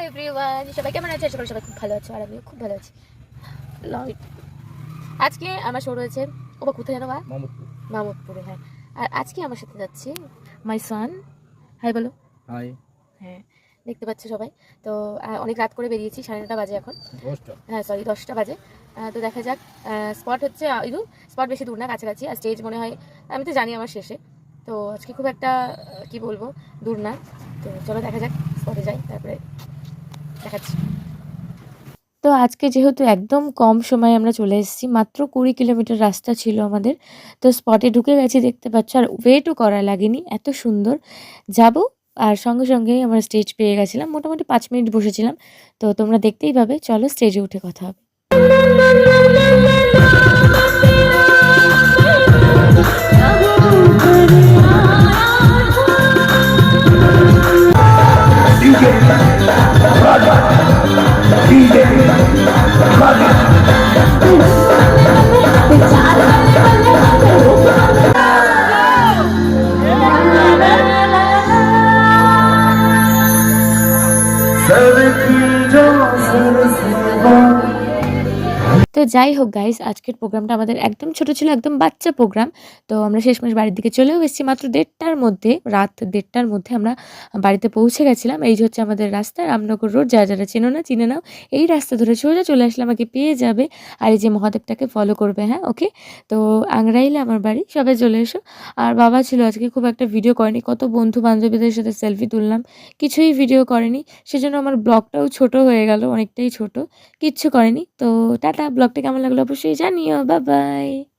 Everyone, সবাই কেমন আছে? আশা করি সবাই খুব ভালো আছে, আর আমিও খুব ভালো আছি। আজকে আমার শো রয়েছে কোথায় জানো? মামুদপুরে। হ্যাঁ, আর আজকে আমার সাথে যাচ্ছি মাই সান। হাই বলো। হাই। হ্যাঁ, দেখতে পাচ্ছ সবাই। তো অনেক রাত করে বেরিয়েছি, 9:30 বাজে এখন। 10টা। হ্যাঁ, সরি 10টা বাজে। তো দেখা যাক। স্পট হচ্ছে স্পট বেশি দূর না, কাছাকাছি। আর স্টেজ মনে হয়, আমি তো জানি আমার শেষে। তো আজকে খুব একটা কি বলবো, দূর না। তো চলো দেখা যাক, স্পটে যাই, তারপরে দেখাচ্ছি। তো আজকে যেহেতু একদম কম সময়ে আমরা চলে এসেছি, মাত্র 20 কিলোমিটার রাস্তা ছিল আমাদের। তো স্পটে ঢুকে গেছি, দেখতে পাচ্ছ। আর ওয়েটও করা লাগেনি, এত সুন্দর। যাব আর সঙ্গে সঙ্গেই আমরা স্টেজ পেয়ে গেছিলাম, মোটামুটি 5 মিনিট বসেছিলাম। তো তোমরা দেখতেই পাবে, চলো স্টেজে উঠে কথা হবে। তো যাই হোক গাইস, আজকের প্রোগ্রামটা আমাদের একদম ছোট ছিল, একদম বাচ্চা প্রোগ্রাম। তো আমরা শেষমেশ বাড়ির দিকে চলেও এসেছি, মাত্র 1:30টার মধ্যে, রাত 1:30টার মধ্যে আমরা বাড়িতে পৌঁছে গেছিলাম। এই যে হচ্ছে আমাদের রাস্তা, রামনগর রোড। যারা যারা চেনো না, চিনে নাও। এই রাস্তা ধরে সোজা চলে আসলে আমাকে পেয়ে যাবে। আর এই যে মহাদেবটাকে ফলো করবে। হ্যাঁ, ওকে। তো আংরাইলে আমার বাড়ি, সবাই চলে এসো। আর বাবা ছিল আজকে, খুব একটা ভিডিও করেনি। কত বন্ধু বান্ধবীদের সাথে সেলফি তুললাম, কিছুই ভিডিও করেনি। সেজন্য আমার ব্লগটাও ছোট হয়ে গেল, অনেকটাই ছোট। কিচ্ছু করেনি। তো টাটা। ব্লগটা কেমন লাগলো অবশ্যই জানিও। Bye bye.